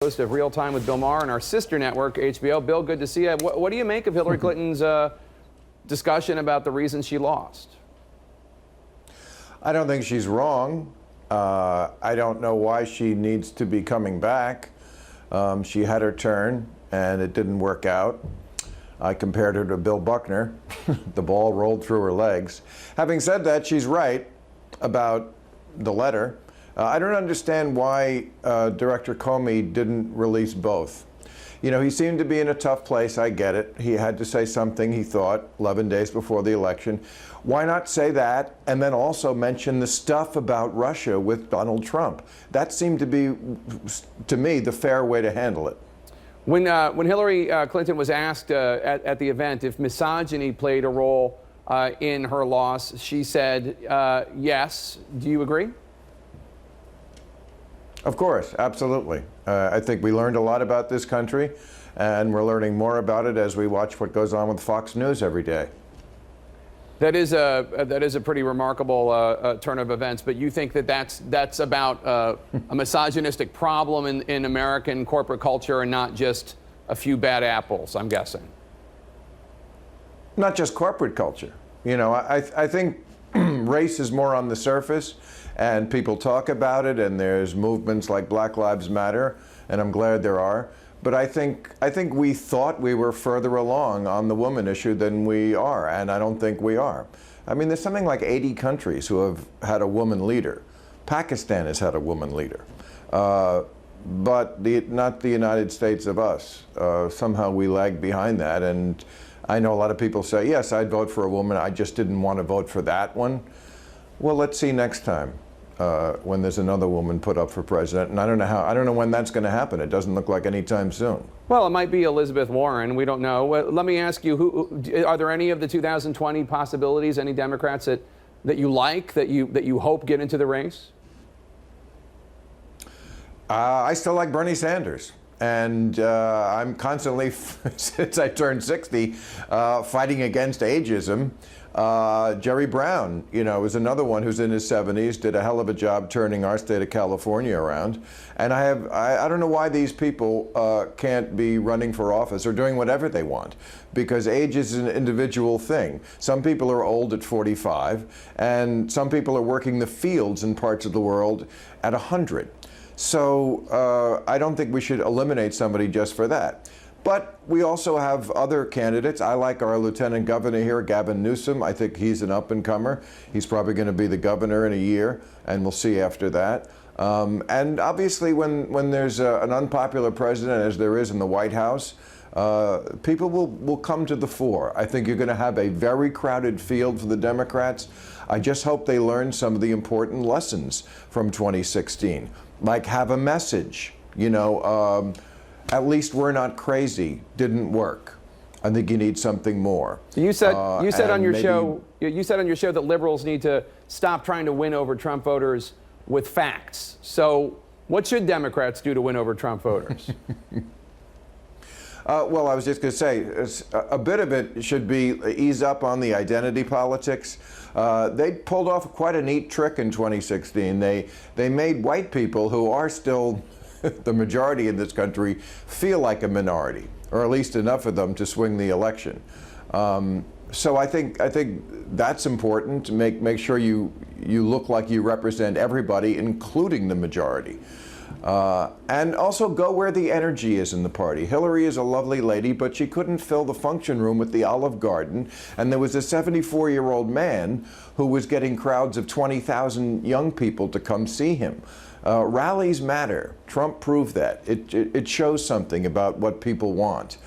host of Real Time with Bill Maher on our sister network, HBO. Bill, good to see you. What do you make of Hillary Clinton's discussion about the reasons she lost? I don't think she's wrong. I don't know why she needs to be coming back. She had her turn, and it didn't work out. I compared her to Bill Buckner. The ball rolled through her legs. Having said that, she's right about the letter. I don't understand why Director Comey didn't release both. You know, he seemed to be in a tough place. I get it. He had to say something, he thought, 11 days before the election. Why not say that and then also mention the stuff about Russia with Donald Trump? That seemed to be, to me, the fair way to handle it. When Hillary Clinton was asked at the event if misogyny played a role in her loss, she said yes. Do you agree? Of course, absolutely. I think we learned a lot about this country, and we're learning more about it as we watch what goes on with Fox News every day. That is a pretty remarkable turn of events. But you think that that's about a misogynistic problem in American corporate culture and not just a few bad apples, I'm guessing. Not just corporate culture. You know, I think race is more on the surface, and people talk about it, and there's movements like Black Lives Matter, and I'm glad there are. But I think we thought we were further along on the woman issue than we are, and I don't think we are. I mean, there's something like 80 countries who have had a woman leader. Pakistan has had a woman leader, but not the United States of us. Somehow we lag behind that, and I know a lot of people say, yes, I'd vote for a woman, I just didn't want to vote for that one. Well, let's see next time. When there's another woman put up for president, and I don't know when that's going to happen. It doesn't look like any time soon. Well, it might be Elizabeth Warren. We don't know. Let me ask you: are there any of the 2020 possibilities? Any Democrats that you like, that you hope get into the race? I still like Bernie Sanders, and I'm constantly, since I turned 60, fighting against ageism. Jerry Brown, you know, is another one who's in his 70s, did a hell of a job turning our state of California around. And I don't know why these people can't be running for office or doing whatever they want, because age is an individual thing. Some people are old at 45, and some people are working the fields in parts of the world at 100. So I don't think we should eliminate somebody just for that. But we also have other candidates. I like our lieutenant governor here, Gavin Newsom. I think he's an up-and-comer. He's probably going to be the governor in a year, and we'll see after that. And obviously, when there's an unpopular president, as there is in the White House, people will come to the fore. I think you're going to have a very crowded field for the Democrats. I just hope they learn some of the important lessons from 2016, like have a message, you know, at least we're not crazy didn't work. I think you need something more. You said on your show that liberals need to stop trying to win over Trump voters with facts. So what should Democrats do to win over Trump voters? Well, I was just going to say, a bit of it should be ease up on the identity politics. They pulled off quite a neat trick in 2016. They made white people, who are still the majority in this country, feel like a minority, or at least enough of them to swing the election. So I think that's important, to make sure you look like you represent everybody, including the majority. And also go where the energy is in the party. Hillary is a lovely lady, but she couldn't fill the function room at the Olive Garden, and there was a 74-year-old man who was getting crowds of 20,000 young people to come see him. Rallies matter. Trump proved that. It shows something about what people want.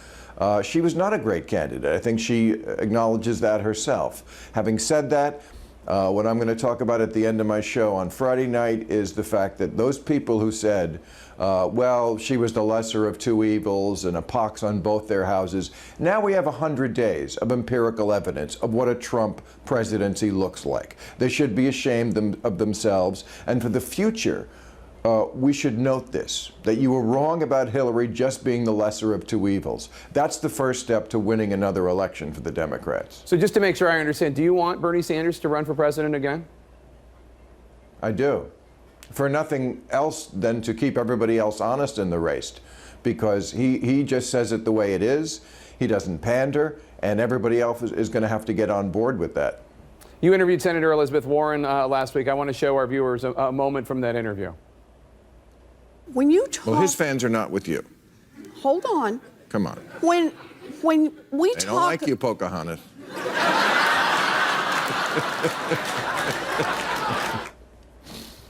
She was not a great candidate. I think she acknowledges that herself. Having said that, what I'm going to talk about at the end of my show on Friday night is the fact that those people who said, well, she was the lesser of two evils and a pox on both their houses, now we have 100 days of empirical evidence of what a Trump presidency looks like. They should be ashamed of themselves, and for the future, we should note this, that you were wrong about Hillary just being the lesser of two evils. That's the first step to winning another election for the Democrats. So just to make sure I understand, do you want Bernie Sanders to run for president again? I do. for nothing else than to keep everybody else honest in the race, because he just says it the way it is. He doesn't pander, and everybody else is going to have to get on board with that. You interviewed Senator Elizabeth Warren last week. I want to show our viewers a moment from that interview. When you talk, Well, his fans are not with you. hold on. Come on. When we They talk, don't like you, Pocahontas.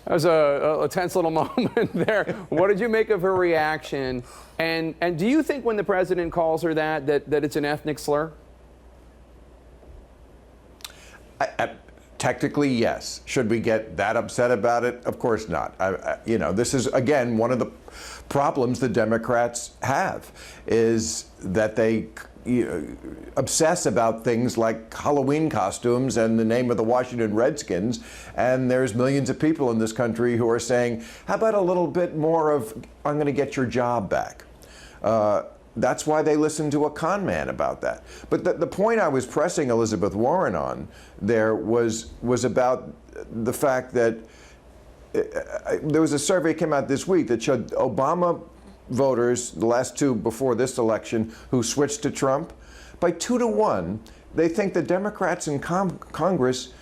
That was a tense little moment there. What did you make of her reaction? And do you think when the president calls her that it's an ethnic slur? Technically, yes. Should we get that upset about it? Of course not. You know, this is, again, one of the problems the Democrats have, is that they obsess about things like Halloween costumes and the name of the Washington Redskins, and there's millions of people in this country who are saying, how about a little bit more of, I'm going to get your job back. That's why they listened to a con man about that. But the point I was pressing Elizabeth Warren on there was about the fact that there was a survey came out this week that showed Obama voters, the last two before this election, who switched to Trump, by 2-1, they think the Democrats in Congress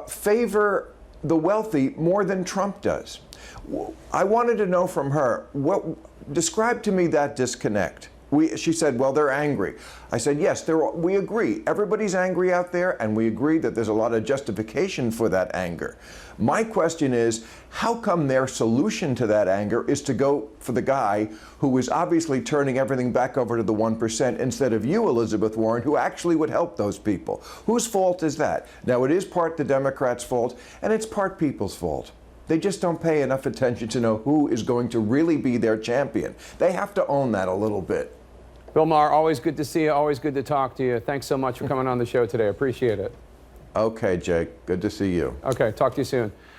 favor the wealthy more than Trump does. I wanted to know from her, describe to me that disconnect. She said, well, they're angry. I said, yes, we agree. Everybody's angry out there, and we agree that there's a lot of justification for that anger. My question is, how come their solution to that anger is to go for the guy who is obviously turning everything back over to the 1% instead of you, Elizabeth Warren, who actually would help those people? Whose fault is that? Now, it is part the Democrats' fault, and it's part people's fault. They just don't pay enough attention to know who is going to really be their champion. They have to own that a little bit. Bill Maher, always good to see you. Always good to talk to you. Thanks so much for coming on the show today. Appreciate it. Okay, Jake. Good to see you. Okay, talk to you soon.